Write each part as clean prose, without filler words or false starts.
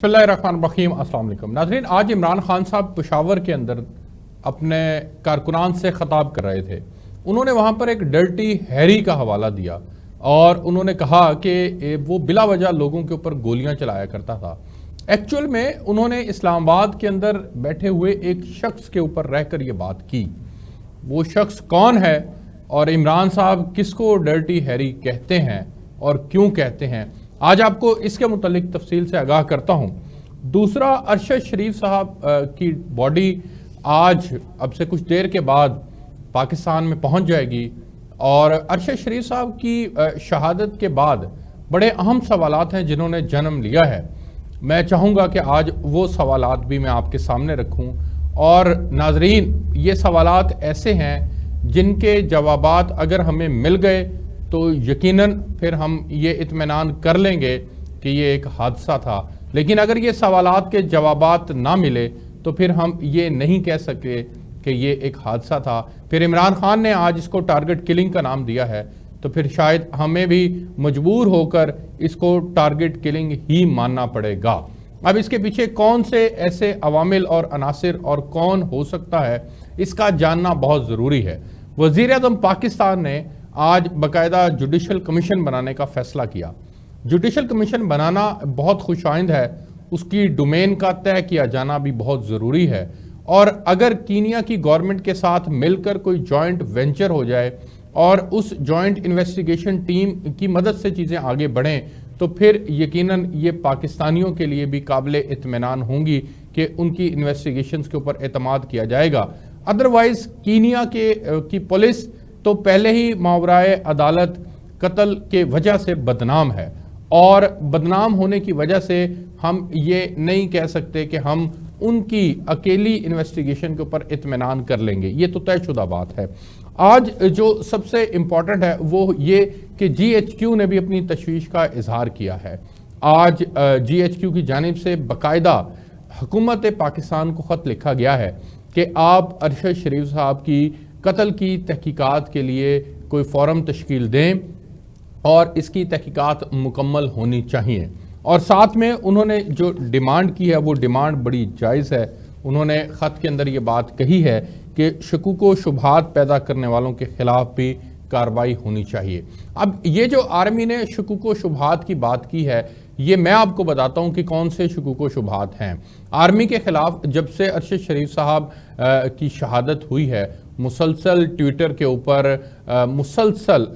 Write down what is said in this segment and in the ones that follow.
बिस्मिल्लाहिर्रहमानिर्रहीम। अस्सलाम वालेकुम नाज़रीन, आज इमरान खान साहब पेशावर के अंदर अपने कारकुनान से ख़ताब कर रहे थे। उन्होंने वहाँ पर एक डर्टी हैरी का हवाला दिया और उन्होंने कहा कि वो बिला वजह लोगों के ऊपर गोलियां चलाया करता था। एक्चुअल में उन्होंने इस्लामाबाद के अंदर बैठे हुए एक शख्स के ऊपर रहकर ये बात की। वो शख्स कौन है और इमरान साहब किसको डर्टी हैरी कहते हैं और क्यों कहते हैं, आज आपको इसके मुतालिक तफसील से आगाह करता हूँ। दूसरा, अरशद शरीफ साहब की बॉडी आज अब से कुछ देर के बाद पाकिस्तान में पहुँच जाएगी और अरशद शरीफ साहब की शहादत के बाद बड़े अहम सवालात हैं जिन्होंने जन्म लिया है। मैं चाहूँगा कि आज वो सवालात भी मैं आपके सामने रखूँ और नाजरीन, ये सवालात ऐसे हैं जिनके जवाबात अगर हमें मिल गए तो यकीनन फिर हम ये इत्मीनान कर लेंगे कि ये एक हादसा था। लेकिन अगर ये सवालात के जवाबात ना मिले तो फिर हम ये नहीं कह सके कि ये एक हादसा था। फिर इमरान खान ने आज इसको टारगेट किलिंग का नाम दिया है तो फिर शायद हमें भी मजबूर होकर इसको टारगेट किलिंग ही मानना पड़ेगा। अब इसके पीछे कौन से ऐसे अवामिल और अनासिर और कौन हो सकता है, इसका जानना बहुत ज़रूरी है। वज़ीर-ए-आज़म पाकिस्तान ने आज बाकायदा जुडिशल कमीशन बनाने का फैसला किया। जुडिशल कमीशन बनाना बहुत खुशाइंद है, उसकी डोमेन का तय किया जाना भी बहुत ज़रूरी है। और अगर कीनिया की गवर्नमेंट के साथ मिलकर कोई जॉइंट वेंचर हो जाए और उस जॉइंट इन्वेस्टिगेशन टीम की मदद से चीज़ें आगे बढ़ें तो फिर यकीनन ये पाकिस्तानियों के लिए भी काबिल इत्मीनान होंगी कि उनकी इन्वेस्टिगेशंस के ऊपर एतमाद किया जाएगा। अदरवाइज़ कीनिया की पुलिस तो पहले ही मावराए अदालत कत्ल के वजह से बदनाम है और बदनाम होने की वजह से हम ये नहीं कह सकते कि हम उनकी अकेली इन्वेस्टिगेशन के ऊपर इत्मीनान कर लेंगे, ये तो तयशुदा बात है। आज जो सबसे इम्पॉर्टेंट है वो ये कि GHQ ने भी अपनी तशवीश का इजहार किया है। आज GHQ की जानिब से बाकायदा हुकूमत पाकिस्तान को ख़त लिखा गया है कि आप अरशद शरीफ साहब की कत्ल की तहकीकात के लिए कोई फोरम तश्कील दें और इसकी तहकीकात मुकम्मल होनी चाहिए। और साथ में उन्होंने जो डिमांड की है वो डिमांड बड़ी जायज़ है। उन्होंने ख़त के अंदर ये बात कही है कि शकूक व शुबहात पैदा करने वालों के ख़िलाफ़ भी कार्रवाई होनी चाहिए। अब ये जो आर्मी ने शकूक व शुबहात की बात की है, ये मैं आपको बताता हूँ कि कौन से शकूक व शुबहात हैं। आर्मी के ख़िलाफ़ जब से अरशद शरीफ साहब की शहादत हुई है, मुसलसल ट्विटर के ऊपर मुसलसल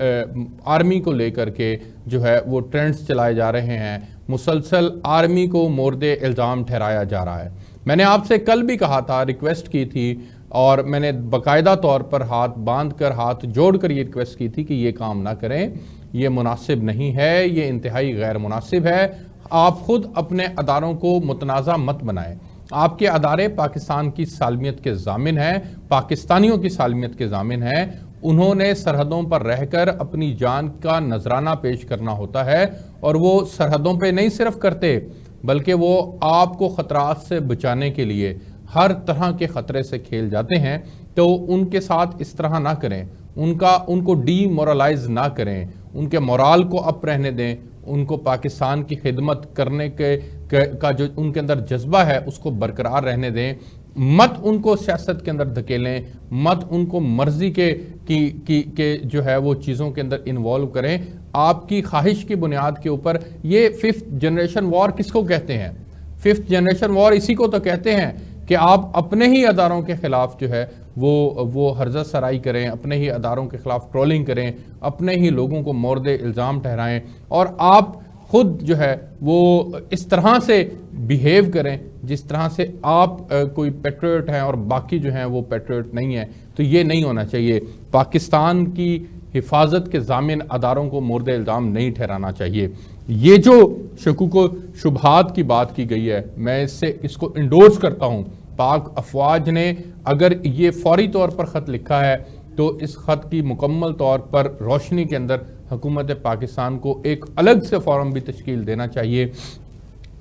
आर्मी को लेकर के जो है वो ट्रेंड्स चलाए जा रहे हैं, मुसलसल आर्मी को मोर्द इल्ज़ाम ठहराया जा रहा है। मैंने आपसे कल भी कहा था, रिक्वेस्ट की थी और मैंने बाकायदा तौर पर हाथ बांध कर हाथ जोड़ कर ये रिक्वेस्ट की थी कि ये काम ना करें, ये मुनासिब नहीं है, ये इंतहाई गैर मुनासिब है। आप खुद अपने अदारों को मुतनाज़ा मत बनाएं। आपके अदारे पाकिस्तान की सालमियत के ज़ामिन हैं, पाकिस्तानियों की सालमियत के ज़ामिन हैं। उन्होंने सरहदों पर रहकर अपनी जान का नजराना पेश करना होता है और वो सरहदों पे नहीं सिर्फ करते बल्कि वो आपको ख़तरात से बचाने के लिए हर तरह के ख़तरे से खेल जाते हैं। तो उनके साथ इस तरह ना करें, उनको डीमोरलाइज ना करें, उनके मोराल को अप रहने दें, उनको पाकिस्तान की खिदमत करने का जो उनके अंदर जज्बा है उसको बरकरार रहने दें। मत उनको सियासत के अंदर धकेलें, मत उनको मर्जी के जो है वो चीज़ों के अंदर इन्वॉल्व करें। आपकी ख्वाहिश की बुनियाद के ऊपर ये 5th जनरेशन वॉर किसको कहते हैं? 5th जनरेशन वॉर इसी को तो कहते हैं कि आप अपने ही अदारों के ख़िलाफ़ जो है वो हर्ज़त सराई करें, अपने ही अदारों के ख़िलाफ़ ट्रोलिंग करें, अपने ही लोगों को मोर्द इल्ज़ाम ठहराएं और आप खुद जो है वो इस तरह से बिहेव करें जिस तरह से आप कोई पेट्रियट हैं और बाकी जो हैं वो पेट्रियट नहीं है। तो ये नहीं होना चाहिए। पाकिस्तान की हिफाजत के ज़ामिन अदारों को मोर्द इल्ज़ाम नहीं ठहराना चाहिए। ये जो शकूक व शुबहात की बात की गई है, मैं इसको इंडोर्स करता हूँ। पाक अफवाज ने अगर ये फौरी तौर पर ख़त लिखा है तो इस ख़त की मुकम्मल तौर पर रोशनी के अंदर हुकूमत पाकिस्तान को एक अलग से फोरम भी तश्कील देना चाहिए,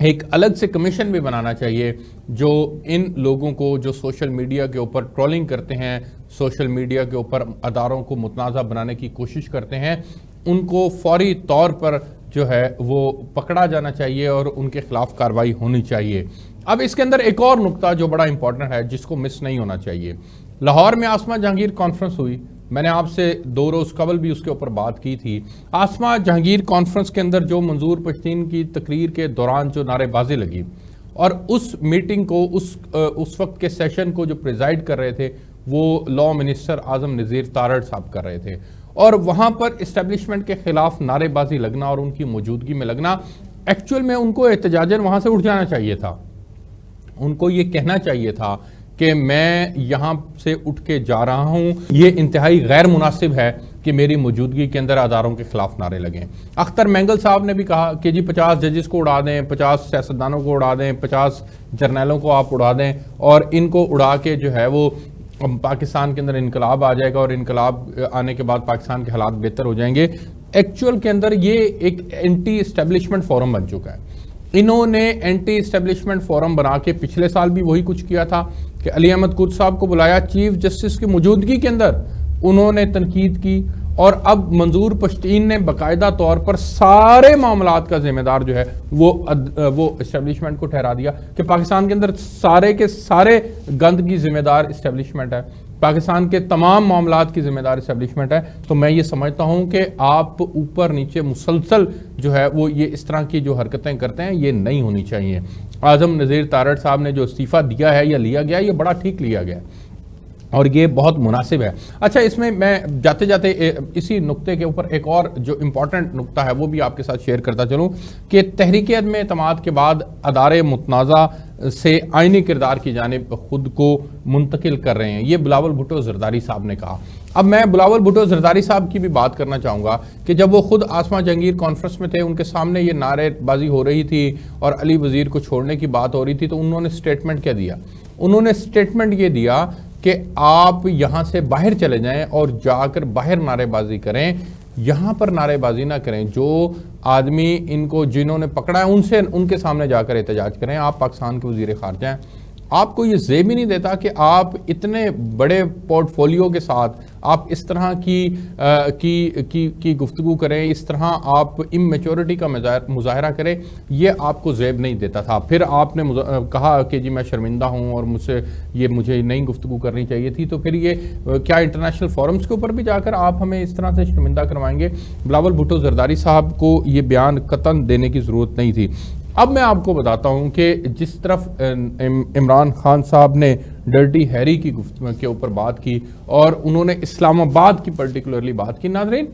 एक अलग से कमीशन भी बनाना चाहिए जो इन लोगों को जो सोशल मीडिया के ऊपर ट्रोलिंग करते हैं, सोशल मीडिया के ऊपर अदारों को मुतनाज़ा बनाने की कोशिश करते हैं, उनको फौरी तौर पर जो है वो पकड़ा जाना चाहिए और उनके खिलाफ कार्रवाई होनी चाहिए। अब इसके अंदर एक और नुक्ता जो बड़ा इंपॉर्टेंट है, जिसको मिस नहीं होना चाहिए। लाहौर में आसमा जहांगीर कॉन्फ्रेंस हुई, मैंने आपसे 2 रोज़ कबल भी उसके ऊपर बात की थी। आसमा जहांगीर कॉन्फ्रेंस के अंदर जो मंजूर पश्तीन की तकरीर के दौरान जो नारेबाजी लगी, और उस मीटिंग को उस वक्त के सेशन को जो प्रिजाइड कर रहे थे वो लॉ मिनिस्टर आजम नज़ीर तारड़ साहब कर रहे थे, और वहाँ पर इस्टेब्लिशमेंट के खिलाफ नारेबाजी लगना और उनकी मौजूदगी में लगना, एक्चुअल में उनको एहतजाजन वहाँ से उठ जाना चाहिए था। उनको ये कहना चाहिए था कि मैं यहाँ से उठ के जा रहा हूँ, ये इंतहाई गैर मुनासिब है कि मेरी मौजूदगी के अंदर अदारों के खिलाफ नारे लगें। अख्तर मैंगल साहब ने भी कहा कि जी 50 जजेस को उड़ा दें, 50 सियासतदानों को उड़ा दें, 50 जर्नैलों को आप उड़ा दें, और इनको उड़ा के जो है वो पाकिस्तान के अंदर इनकलाब आ जाएगा, और इनकलाब आने के बाद पाकिस्तान के हालात बेहतर हो जाएंगे। एक्चुअल के अंदर ये एक एंटी इस्टेब्लिशमेंट फोरम बन चुका है। इन्होंने एंटी इस्टेब्लिशमेंट फोरम बना के पिछले साल भी वही कुछ किया था कि अली अहमद कुर्द साहब को बुलाया, चीफ जस्टिस की मौजूदगी के अंदर उन्होंने तनकीद की, और अब मंजूर पश्तीन ने बाकायदा तौर पर सारे मामलात का जिम्मेदार जो है वो इस्टेब्लिशमेंट को ठहरा दिया कि पाकिस्तान के अंदर सारे के सारे गंद की जिम्मेदार इस्टेब्लिशमेंट है, पाकिस्तान के तमाम मामलात की जिम्मेदार इस्टेब्लिशमेंट है। तो मैं ये समझता हूँ कि आप ऊपर नीचे मुसलसल जो है वो ये इस तरह की जो हरकतें करते हैं ये नहीं होनी चाहिए। आजम नज़ीर तारड़ साहब ने जो इस्तीफ़ा दिया है या लिया गया, ये बड़ा ठीक लिया गया और ये बहुत मुनासिब है। अच्छा, इसमें मैं जाते जाते इसी नुक्ते के ऊपर एक और जो इम्पॉर्टेंट नुक्ता है वो भी आपके साथ शेयर करता चलूँ कि तहरीक अदम एतमाद के बाद अदारे मुतनाज़ा से आइनी किरदार की जानिब खुद को मुंतकिल कर रहे हैं, ये बिलावल भुट्टो जरदारी साहब ने कहा। अब मैं बिलावल भुट्टो जरदारी साहब की भी बात करना चाहूँगा कि जब वो खुद आसमा जहांगीर कॉन्फ्रेंस में थे, उनके सामने ये नारेबाजी हो रही थी और अली वज़ीर को छोड़ने की बात हो रही थी, तो उन्होंने स्टेटमेंट क्या दिया? उन्होंने स्टेटमेंट ये दिया कि आप यहाँ से बाहर चले जाएं और जाकर बाहर नारेबाजी करें, यहाँ पर नारेबाजी ना करें। जो आदमी इनको जिन्होंने पकड़ा है उनसे उनके सामने जाकर एहतजाज करें। आप पाकिस्तान के वज़ीर ख़ारिजा हैं, आपको ये ज़ेब ही नहीं देता कि आप इतने बड़े पोर्टफोलियो के साथ आप इस तरह की गुफ्तगू करें, इस तरह आप इमेच्योरिटी का मुजाहरा करें, ये आपको ज़ेब नहीं देता था। फिर आपने कहा कि जी मैं शर्मिंदा हूँ और मुझे नई गुफ्तगू करनी चाहिए थी, तो फिर ये क्या इंटरनेशनल फोरम्स के ऊपर भी जाकर आप हमें इस तरह से शर्मिंदा करवाएंगे? बिलावल भुट्टो जरदारी साहब को ये बयान कतन देने की ज़रूरत नहीं थी। अब मैं आपको बताता हूं कि जिस तरफ इमरान खान साहब ने डर्टी हैरी की गुफ्तगू के ऊपर बात की और उन्होंने इस्लामाबाद की पर्टिकुलरली बात की, नाज़रीन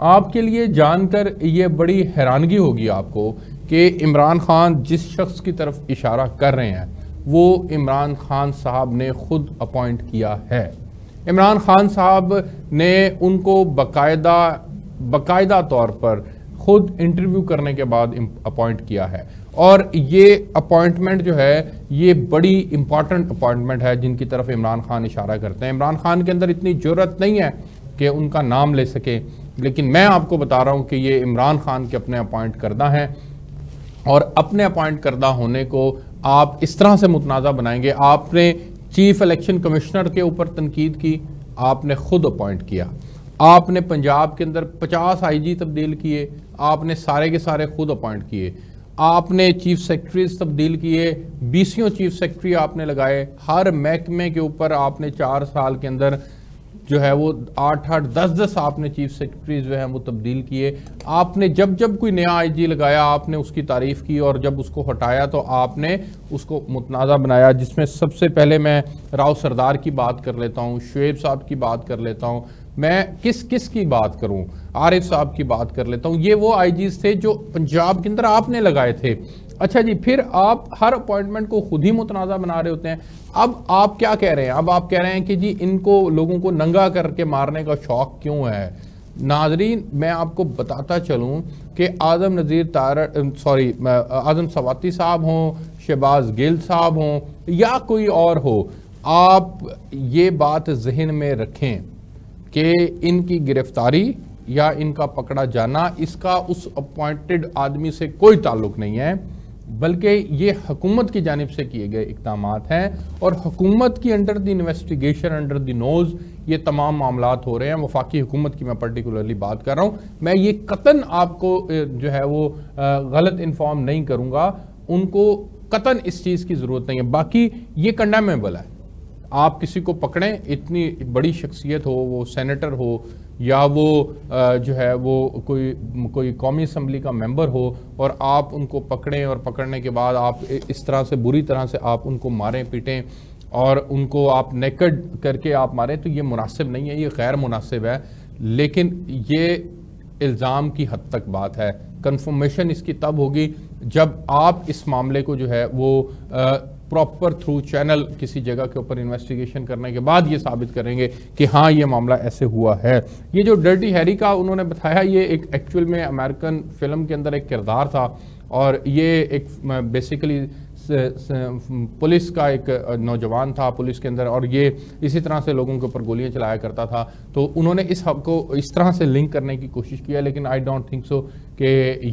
आपके लिए जानकर ये बड़ी हैरानगी होगी आपको कि इमरान खान जिस शख्स की तरफ इशारा कर रहे हैं वो इमरान खान साहब ने खुद अपॉइंट किया है। इमरान खान साहब ने उनको बाकायदा तौर पर खुद इंटरव्यू करने के बाद अपॉइंट किया है, और ये अपॉइंटमेंट जो है ये बड़ी इंपॉर्टेंट अपॉइंटमेंट है जिनकी तरफ इमरान खान इशारा करते हैं। इमरान खान के अंदर इतनी जुर्रत नहीं है कि उनका नाम ले सके, लेकिन मैं आपको बता रहा हूँ कि ये इमरान खान के अपने अपॉइंट करदा हैं, और अपने अपॉइंट करदा होने को आप इस तरह से मुतनाज़ा बनाएंगे। आपने चीफ इलेक्शन कमिश्नर के ऊपर तनकीद की, आपने खुद अपॉइंट किया। आपने पंजाब के अंदर 50 आईजी तब्दील किए, आपने सारे के सारे खुद अपॉइंट किए। आपने चीफ सेक्रेटरीज तब्दील किए, 20 चीफ सेक्रेटरी आपने लगाए। हर महकमे के ऊपर आपने 4 साल के अंदर जो है वो 8-8, 10-10 आपने चीफ सेक्रेटरीज जो हैं वो तब्दील किए। आपने जब कोई नया आईजी लगाया आपने उसकी तारीफ़ की, और जब उसको हटाया तो आपने उसको मुतनाज़ा बनाया, जिसमें सबसे पहले मैं राव सरदार की बात कर लेता हूँ, शुएब साहब की बात कर लेता हूँ, मैं किस की बात करूं, आरिफ साहब की बात कर लेता हूं। ये वो आईजीज थे जो पंजाब के अंदर आपने लगाए थे। अच्छा जी, फिर आप हर अपॉइंटमेंट को खुद ही मुतनाज़ा बना रहे होते हैं। अब आप क्या कह रहे हैं? अब आप कह रहे हैं कि जी इनको लोगों को नंगा करके मारने का शौक क्यों है? नाजरीन मैं आपको बताता चलूं कि आजम सवाती साहब हों, शहबाज गिल साहब हों या कोई और हो, आप ये बात जहन में रखें कि इनकी गिरफ्तारी या इनका पकड़ा जाना इसका उस अपॉइंटेड आदमी से कोई ताल्लुक नहीं है। बल्कि ये हुकूमत की जानिब से किए गए इक़दाम हैं और हुकूमत की under the investigation, under the nose ये तमाम मामलात हो रहे हैं। वफाकी हुकूमत की मैं पर्टिकुलरली बात कर रहा हूँ। मैं ये कतन आपको जो है वो गलत इन्फॉर्म नहीं करूँगा, उनको कतन इस चीज़ की ज़रूरत नहीं है। बाकी ये कंडेमेबल है, आप किसी को पकड़ें, इतनी बड़ी शख्सियत हो, वो सेनेटर हो या वो जो है वो कोई कौमी असम्बली का मेंबर हो, और आप उनको पकड़ें और पकड़ने के बाद आप इस तरह से बुरी तरह से आप उनको मारें पीटें और उनको आप नेकेड करके आप मारें, तो ये मुनासिब नहीं है, ये गैर मुनासिब है। लेकिन ये इल्ज़ाम की हद तक बात है। कंफर्मेशन इसकी तब होगी जब आप इस मामले को जो है वो प्रॉपर थ्रू चैनल किसी जगह के ऊपर इन्वेस्टिगेशन करने के बाद ये साबित करेंगे कि हाँ ये मामला ऐसे हुआ है। ये जो डर्टी हैरी का उन्होंने बताया, ये एक एक्चुअल में अमेरिकन फिल्म के अंदर एक किरदार था और ये एक बेसिकली पुलिस का एक नौजवान था पुलिस के अंदर, और ये इसी तरह से लोगों के ऊपर गोलियां चलाया करता था। तो उन्होंने इस हक को इस तरह से लिंक करने की कोशिश किया, लेकिन आई डोंट थिंक सो कि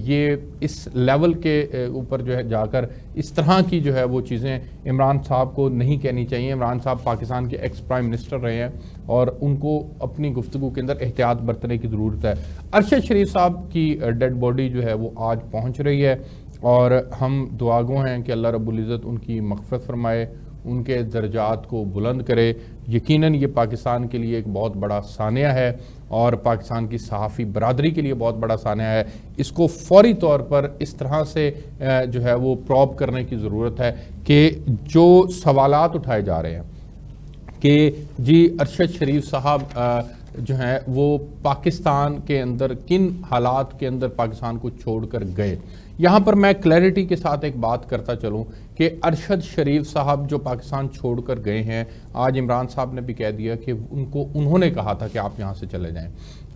ये इस लेवल के ऊपर जो है जाकर इस तरह की जो है वो चीज़ें इमरान साहब को नहीं कहनी चाहिए। इमरान साहब पाकिस्तान के एक्स प्राइम मिनिस्टर रहे हैं और उनको अपनी गुफ्तगू के अंदर एहतियात बरतने की ज़रूरत है। अरशद शरीफ साहब की डेड बॉडी जो है वो आज पहुँच रही है और हम दुआगो हैं कि अल्लाह रब्बुल इज़्ज़त उनकी मग़फ़िरत फरमाए, उनके दर्जात को बुलंद करे। यकीनन ये पाकिस्तान के लिए एक बहुत बड़ा सानिया है और पाकिस्तान की सहाफ़ी बरादरी के लिए बहुत बड़ा सानिया है। इसको फौरी तौर पर इस तरह से जो है वो प्रॉब करने की ज़रूरत है कि जो सवालात उठाए जा रहे हैं कि जी अरशद शरीफ साहब जो हैं वो पाकिस्तान के अंदर किन हालात के अंदर पाकिस्तान को छोड़कर गए। यहाँ पर मैं क्लैरिटी के साथ एक बात करता चलूँ कि अरशद शरीफ साहब जो पाकिस्तान छोड़कर गए हैं, आज इमरान साहब ने भी कह दिया कि उन्होंने कहा था कि आप यहाँ से चले जाएं,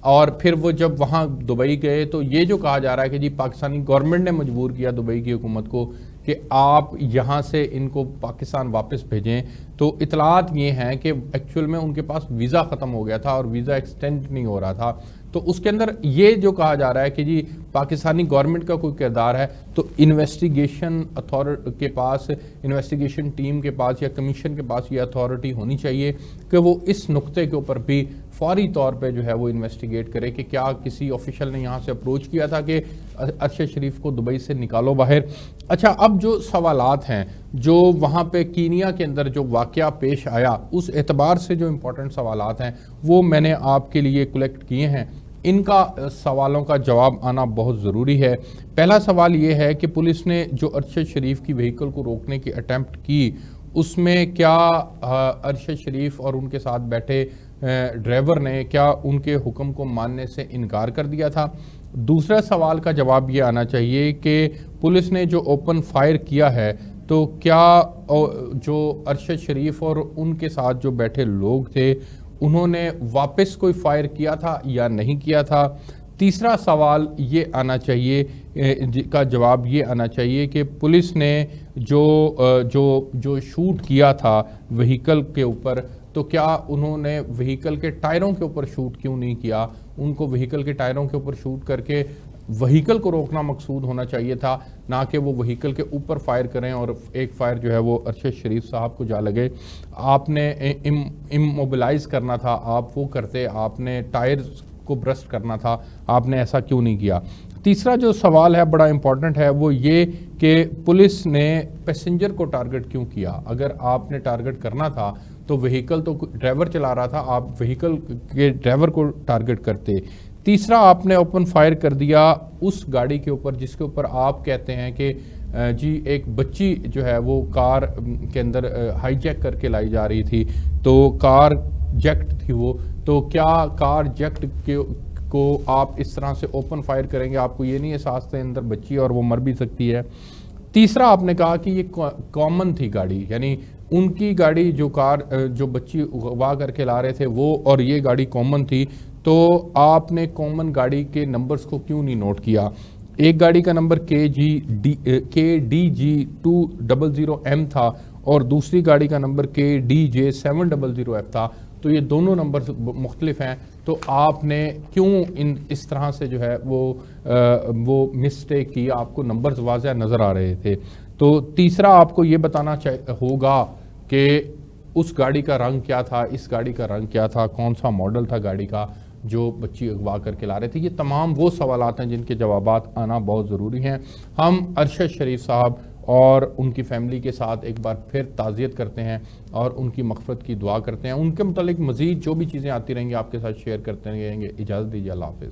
और फिर वो जब वहाँ दुबई गए तो ये जो कहा जा रहा है कि जी पाकिस्तानी गवर्नमेंट ने मजबूर किया दुबई की हुकूमत को कि आप यहाँ से इनको पाकिस्तान वापस भेजें, तो इतलात ये हैं कि एक्चुअल में उनके पास वीज़ा ख़त्म हो गया था और वीज़ा एक्सटेंड नहीं हो रहा था। तो उसके अंदर ये जो कहा जा रहा है कि जी पाकिस्तानी गवर्नमेंट का कोई किरदार है, तो इन्वेस्टिगेशन अथॉरिटी के पास, इन्वेस्टिगेशन टीम के पास या कमीशन के पास ये अथॉरिटी होनी चाहिए कि वो इस नुक्ते के ऊपर भी फौरी तौर पे जो है वो इन्वेस्टिगेट करे कि क्या किसी ऑफिशियल ने यहाँ से अप्रोच किया था कि अरशद शरीफ को दुबई से निकालो बाहर। अच्छा, अब जो सवालात हैं जो वहाँ पे कीनिया के अंदर जो वाक़या पेश आया, उस एतबार से जो इम्पोर्टेंट सवालात हैं वो मैंने आपके लिए कलेक्ट किए हैं। इनका सवालों का जवाब आना बहुत ज़रूरी है। पहला सवाल ये है कि पुलिस ने जो अरशद शरीफ की व्हीकल को रोकने की अटैम्प्ट की, उसमें क्या अरशद शरीफ और उनके साथ बैठे ड्राइवर ने क्या उनके हुक्म को मानने से इनकार कर दिया था। दूसरा सवाल का जवाब ये आना चाहिए कि पुलिस ने जो ओपन फायर किया है, तो क्या जो अरशद शरीफ और उनके साथ जो बैठे लोग थे उन्होंने वापस कोई फायर किया था या नहीं किया था। तीसरा सवाल ये आना चाहिए का जवाब ये आना चाहिए कि पुलिस ने जो शूट किया था व्हीकल के ऊपर, तो क्या उन्होंने व्हीकल के टायरों के ऊपर शूट क्यों नहीं किया। उनको व्हीकल के टायरों के ऊपर शूट करके व्हीकल को रोकना मकसूद होना चाहिए था, ना कि वो व्हीकल के ऊपर फायर करें और एक फायर जो है वो अरशद शरीफ साहब को जा लगे। आपने इमोबिलाइज करना था, आप वो करते, आपने टायर को ब्रस्ट करना था, आपने ऐसा क्यों नहीं किया। तीसरा जो सवाल है बड़ा इंपॉर्टेंट है, वो ये कि पुलिस ने पैसेंजर को टारगेट क्यों किया। अगर आपने टारगेट करना था तो व्हीकल तो ड्राइवर चला रहा था, आप व्हीकल के ड्राइवर को टारगेट करते। तीसरा, आपने ओपन फायर कर दिया उस गाड़ी के ऊपर जिसके ऊपर आप कहते हैं कि जी एक बच्ची जो है वो कार के अंदर हाईजैक करके लाई जा रही थी, तो कार जैक्ट थी वो, तो क्या कार जैक्ट को आप इस तरह से ओपन फायर करेंगे। आपको ये नहीं एहसास था अंदर बच्ची और वो मर भी सकती है। तीसरा, आपने कहा कि ये कॉमन थी गाड़ी, यानी उनकी गाड़ी जो कार जो बच्ची अगवा करके ला रहे थे वो, और ये गाड़ी कॉमन थी, तो आपने कॉमन गाड़ी के नंबर्स को क्यों नहीं नोट किया। एक गाड़ी का नंबर KDG 200M था और दूसरी गाड़ी का नंबर KDJ 700F था। तो ये दोनों नंबर मुख्तलिफ हैं, तो आपने क्यों इस तरह से जो है वो मिस्टेक की, आपको नंबर्स वाज़ह नज़र आ रहे थे। तो तीसरा आपको ये बताना होगा कि उस गाड़ी का रंग क्या था, इस गाड़ी का रंग क्या था, कौन सा मॉडल था गाड़ी का जो बच्ची अगवा करके ला रहे थे। ये तमाम वो सवालात हैं जिनके जवाबात आना बहुत ज़रूरी हैं। हम अरशद शरीफ साहब और उनकी फैमिली के साथ एक बार फिर ताज़ियत करते हैं और उनकी मग़फ़िरत की दुआ करते हैं। उनके मुतालिक मज़ीद जो भी चीज़ें आती रहेंगी आपके साथ शेयर करते रहेंगे। इजाज़त दीजिए, अल्लाह हाफ़िज़।